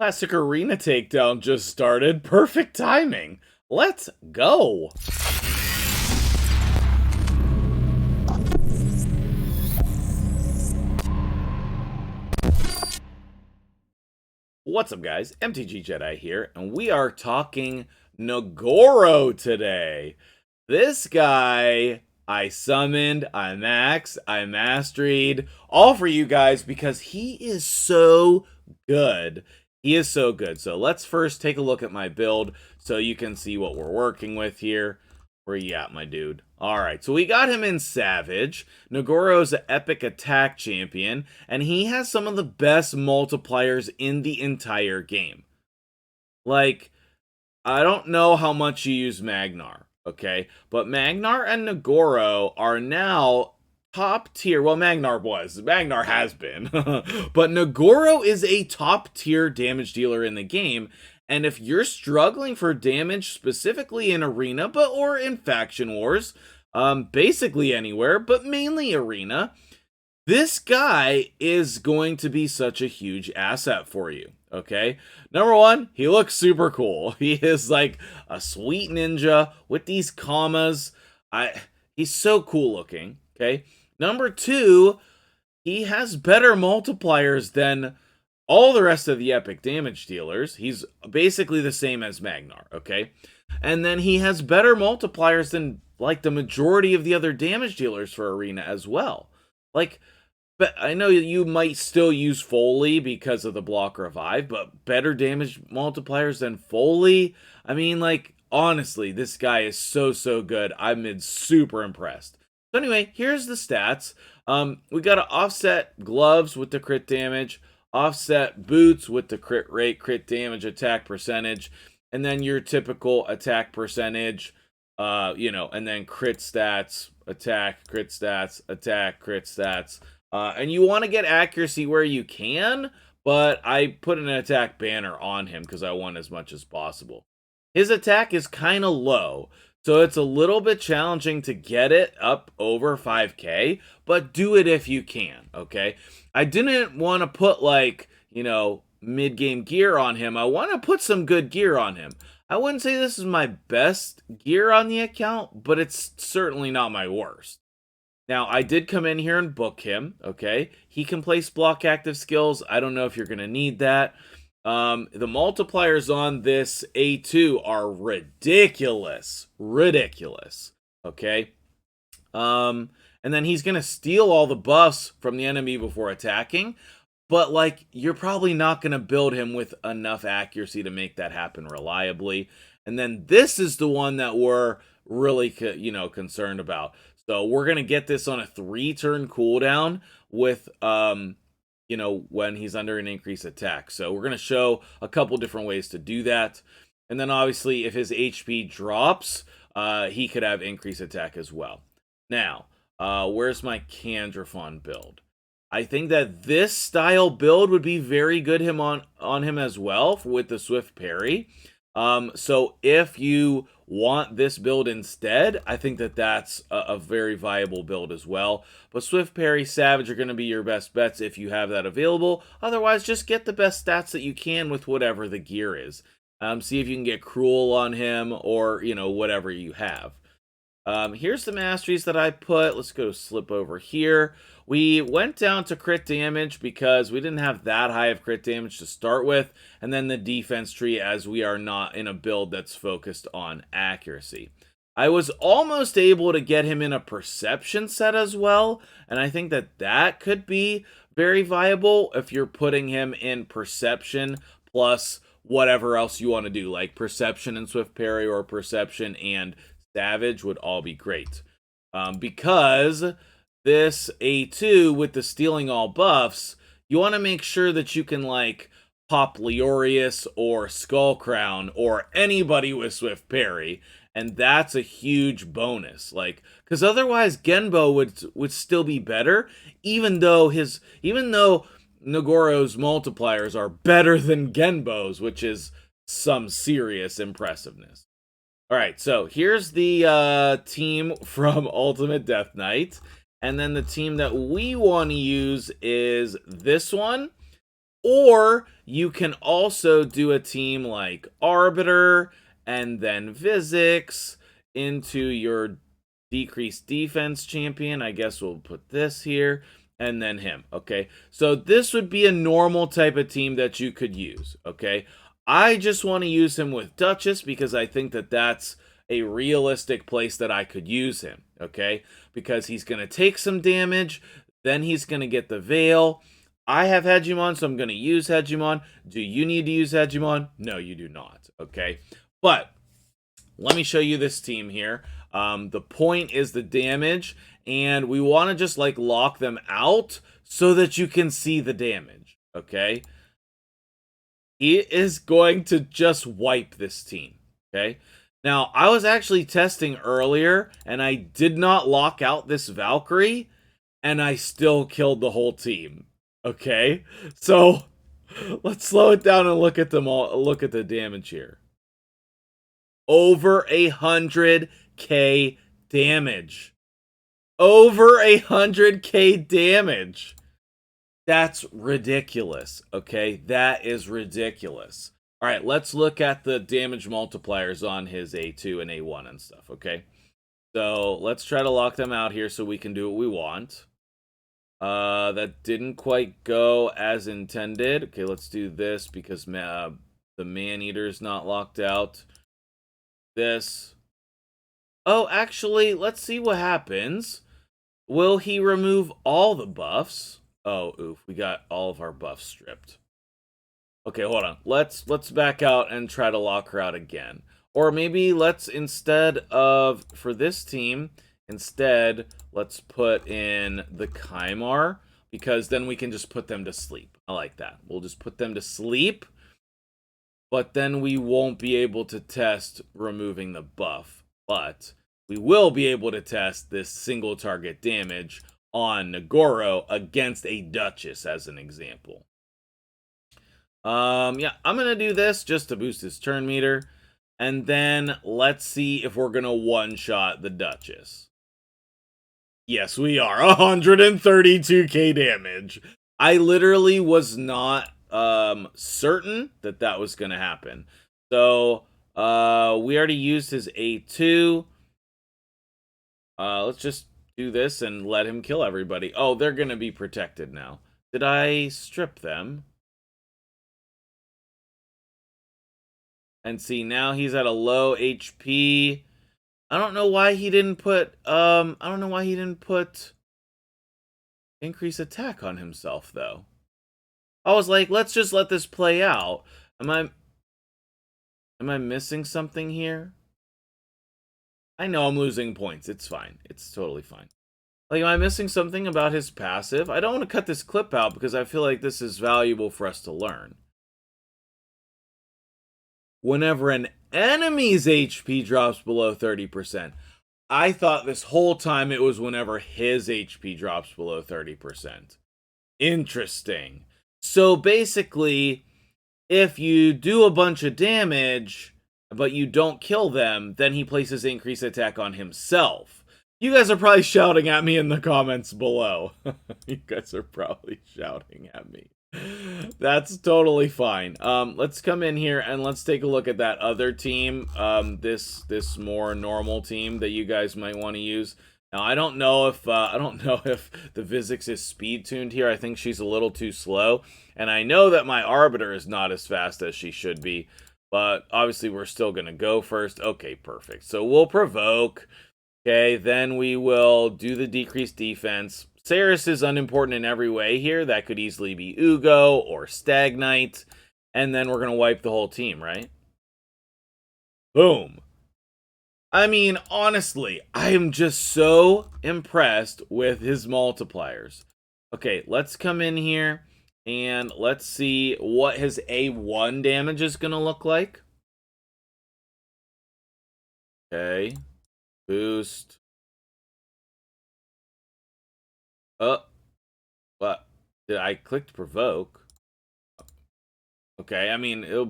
Classic arena takedown just started. Perfect timing. Let's go. What's up, guys? MtgJedi here, and we are talking Nogoro today. This guy I summoned, I maxed, I mastered, all for you guys because he is so good. He is so good. So let's first take a look at my build so you can see what we're working with here. Where you at, my dude? Alright, so we got him in Savage. Nogoro's an epic attack champion, and he has some of the best multipliers in the entire game. Like, I don't know how much you use Magnar, okay? But Magnar and Nogoro are now top tier. Well, Magnar was. Magnar has been. But Nogoro is a top tier damage dealer in the game. And if you're struggling for damage specifically in Arena, or in Faction Wars, basically anywhere, but mainly Arena, this guy is going to be such a huge asset for you, okay? Number one, he looks super cool. He is like a sweet ninja with these commas. He's so cool looking, okay? Number two, he has better multipliers than all the rest of the epic damage dealers. He's basically the same as Magnar, okay? And then he has better multipliers than like the majority of the other damage dealers for Arena as well. Like, but I know you might still use Foley because of the block revive, but better damage multipliers than Foley? I mean, like, honestly, this guy is so good. I'm super impressed. So anyway, here's the stats. We got to offset gloves with the crit damage, offset boots with the crit rate, crit damage, attack percentage, and then your typical attack percentage, and then crit stats, attack, crit stats, attack, crit stats. And you want to get accuracy where you can, but I put an attack banner on him because I want as much as possible. His attack is kind of low, so it's a little bit challenging to get it up over 5k, but do it if you can, okay? I didn't want to put, like, mid-game gear on him. I want to put some good gear on him. I wouldn't say this is my best gear on the account, but it's certainly not my worst. Now, I did come in here and book him, okay? He can place block active skills. I don't know if you're going to need that. The multipliers on this A2 are ridiculous. Ridiculous, okay? And then he's going to steal all the buffs from the enemy before attacking. But, like, you're probably not going to build him with enough accuracy to make that happen reliably. And then this is the one that we're really, concerned about. So we're going to get this on a 3-turn cooldown with, when he's under an increased attack. So we're going to show a couple different ways to do that. And then obviously if his HP drops, he could have increased attack as well. Now, where's my Candrafon build? I think that this style build would be very good on him as well with the Swift Parry. So if you want this build instead, I think that that's a very viable build as well. But Swift Parry, Savage are going to be your best bets if you have that available. Otherwise, just get the best stats that you can with whatever the gear is. See if you can get Cruel on him or, whatever you have. Here's the masteries that I put. Let's go slip over here. We went down to crit damage because we didn't have that high of crit damage to start with, and then the defense tree as we are not in a build that's focused on accuracy. I was almost able to get him in a perception set as well, and I think that that could be very viable if you're putting him in perception plus whatever else you want to do, like perception and Swift Parry or perception and Savage would all be great. Because this A2 with the stealing all buffs, you want to make sure that you can, like, pop Leorius or Skullcrown or anybody with Swift Parry, and that's a huge bonus. Like, because otherwise Genbo would still be better, even though Nogoro's multipliers are better than Genbo's, which is some serious impressiveness. Alright, so here's the team from Ultimate Death Knight. And then the team that we want to use is this one. Or you can also do a team like Arbiter and then Vizix into your decreased defense champion. I guess we'll put this here and then him. Okay, so this would be a normal type of team that you could use. Okay, I just want to use him with Duchess because I think that that's a realistic place that I could use him. Okay, because he's going to take some damage, then he's going to get the Veil. I have Hegemon, so I'm going to use Hegemon. Do you need to use Hegemon? No, you do not. Okay, but let me show you this team here. The point is the damage, and we want to just like lock them out so that you can see the damage. Okay, he is going to just wipe this team. Okay, now I was actually testing earlier, and I did not lock out this Valkyrie, and I still killed the whole team. Okay, so let's slow it down and look at them all. Look at the damage here. Over 100k damage. Over 100k damage. That's ridiculous. Okay, that is ridiculous. All right, let's look at the damage multipliers on his A2 and A1 and stuff. Okay, so let's try to lock them out here so we can do what we want. That didn't quite go as intended. Okay, let's do this because the Man-Eater is not locked out. This. Oh, actually, let's see what happens. Will he remove all the buffs? Oh, oof, we got all of our buffs stripped. Okay, hold on. Let's back out and try to lock her out again. Or maybe let's, instead of, for this team, instead, let's put in the Kymar, because then we can just put them to sleep. I like that. We'll just put them to sleep, but then we won't be able to test removing the buff. But we will be able to test this single target damage on Nagoro against a Duchess, as an example. Yeah, I'm going to do this just to boost his turn meter. And then let's see if we're going to one-shot the Duchess. Yes, we are. 132k damage. I literally was not certain that that was going to happen. So, we already used his A2. Let's just do this and let him kill everybody. Oh, they're going to be protected now. Did I strip them? And see, now he's at a low HP. I don't know why he didn't put, increase attack on himself, though. I was like, let's just let this play out. Am I missing something here? I know I'm losing points. It's fine. It's totally fine. Like, am I missing something about his passive? I don't want to cut this clip out because I feel like this is valuable for us to learn. Whenever an enemy's HP drops below 30%. I thought this whole time it was whenever his HP drops below 30%. Interesting. So basically, if you do a bunch of damage, but you don't kill them, then he places increased attack on himself. You guys are probably shouting at me in the comments below. You guys are probably shouting at me. That's totally fine. Let's come in here and let's take a look at that other team. This more normal team that you guys might want to use. Now, I don't know if the Vizix is speed tuned here. I think she's a little too slow, and I know that my Arbiter is not as fast as she should be. But obviously, we're still gonna go first. Okay, perfect. So we'll provoke. Okay, then we will do the decreased defense. Ceres is unimportant in every way here. That could easily be YuGiOh or Stagnite. And then we're going to wipe the whole team, right? Boom. I mean, honestly, I am just so impressed with his multipliers. Okay, let's come in here and let's see what his A1 damage is going to look like. Okay. Boost. What? Did I click provoke? Okay, I mean, it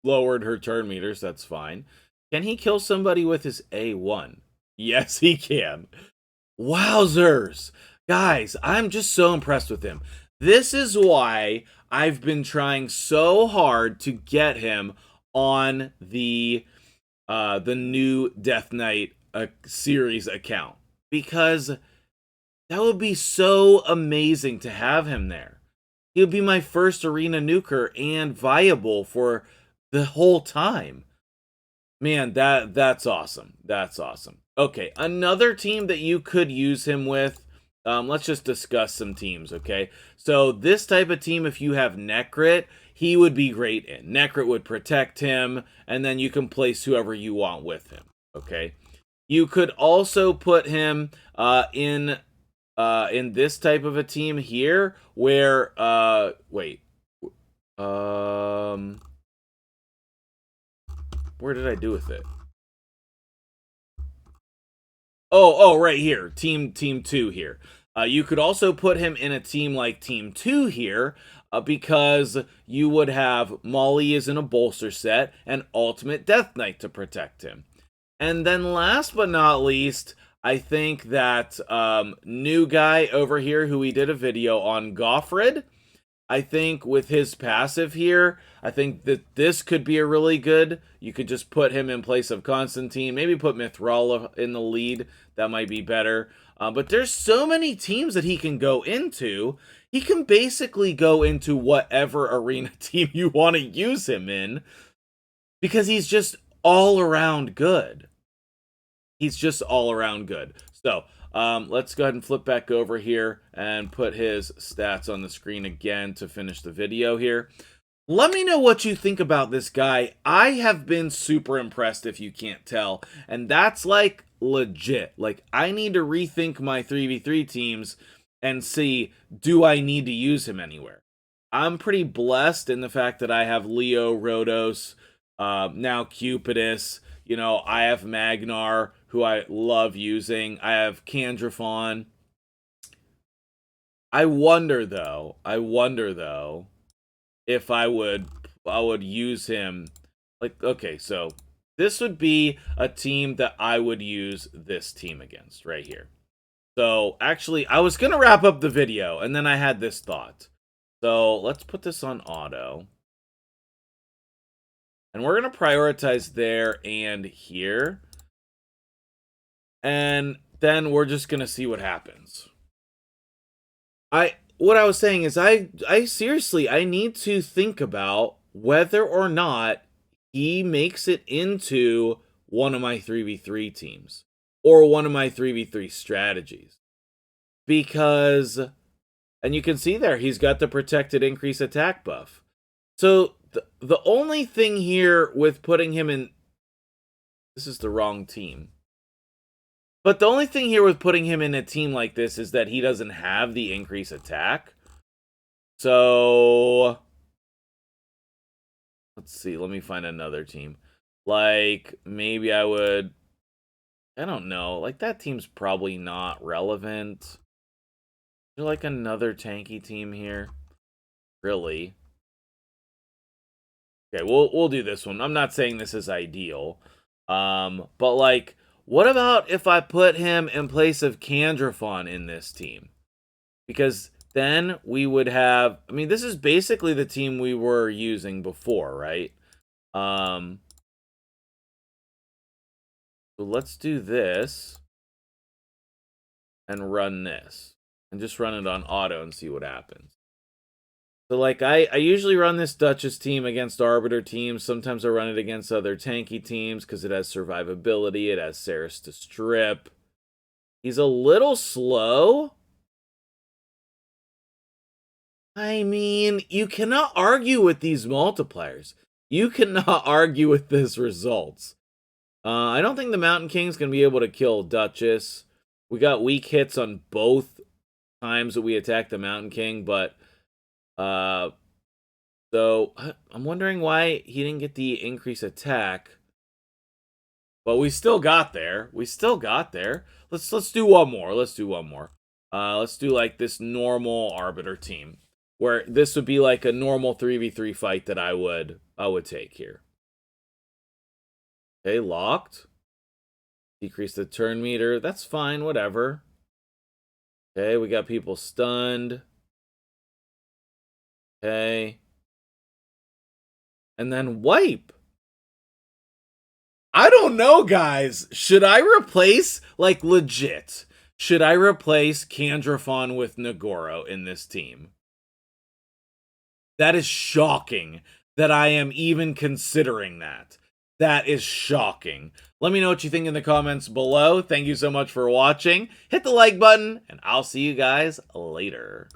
lowered her turn meters, that's fine. Can he kill somebody with his A1? Yes, he can. Wowzers! Guys, I'm just so impressed with him. This is why I've been trying so hard to get him on the new Death Knight series account, because that would be so amazing to have him there. He would be my first arena nuker and viable for the whole time. Man, that's awesome. That's awesome. Okay, another team that you could use him with. Let's just discuss some teams, okay? So this type of team, if you have Necrit, he would be great in. Necrit would protect him, and then you can place whoever you want with him, okay? You could also put him in this type of a team here, where where did I do with it? Oh, right here. Team 2 here. You could also put him in a team like Team 2 here, because you would have Molly is in a bolster set and Ultimate Death Knight to protect him. And then last but not least, I think that new guy over here who we did a video on, Goffred, I think with his passive here, I think that this could be a really good. You could just put him in place of Constantine. Maybe put Mithrala in the lead. That might be better. But there's so many teams that he can go into. He can basically go into whatever arena team you want to use him in, because he's just all around good. He's just all around good. So let's go ahead and flip back over here and put his stats on the screen again to finish the video here. Let me know what you think about this guy. I have been super impressed, if you can't tell. And that's like legit. Like, I need to rethink my 3v3 teams and see, do I need to use him anywhere? I'm pretty blessed in the fact that I have Leo, Rhodos, now Cupidus. You know, I have Magnar, who I love using. I have Candrafon. I wonder though if I would use him. Like, okay, so this would be a team that I would use this team against right here. So actually, I was gonna wrap up the video and then I had this thought. So let's put this on auto. And we're going to prioritize there and here. And then we're just going to see what happens. What I was saying is I seriously, I need to think about whether or not he makes it into one of my 3v3 teams or one of my 3v3 strategies. Because, and you can see there, he's got the protected increase attack buff. So the only thing here with putting him in, this is the wrong team. But the only thing here with putting him in a team like this is that he doesn't have the increase attack. So let's see, let me find another team. Like, maybe I would, I don't know, like that team's probably not relevant. Is there like another tanky team here? Really? Okay, we'll do this one. I'm not saying this is ideal. But like, what about if I put him in place of Candrafon in this team? Because then we would have, I mean, this is basically the team we were using before, right? So let's do this and run this and just run it on auto and see what happens. So, like, I usually run this Duchess team against Arbiter teams. Sometimes I run it against other tanky teams because it has survivability. It has Ceres to strip. He's a little slow. I mean, you cannot argue with these multipliers. You cannot argue with this results. I don't think the Mountain King's going to be able to kill Duchess. We got weak hits on both times that we attacked the Mountain King, but so I'm wondering why he didn't get the increase attack. But we still got there. Let's do one more. Let's do like this normal Arbiter team, where this would be like a normal 3v3 fight that I would take here. Okay, locked. Decrease the turn meter. That's fine, whatever. Okay, we got people stunned. Okay. And then wipe. I don't know, guys. Should I replace, like, legit, should I replace Candrafon with Nagoro in this team? That is shocking that I am even considering that. That is shocking. Let me know what you think in the comments below. Thank you so much for watching. Hit the like button, and I'll see you guys later.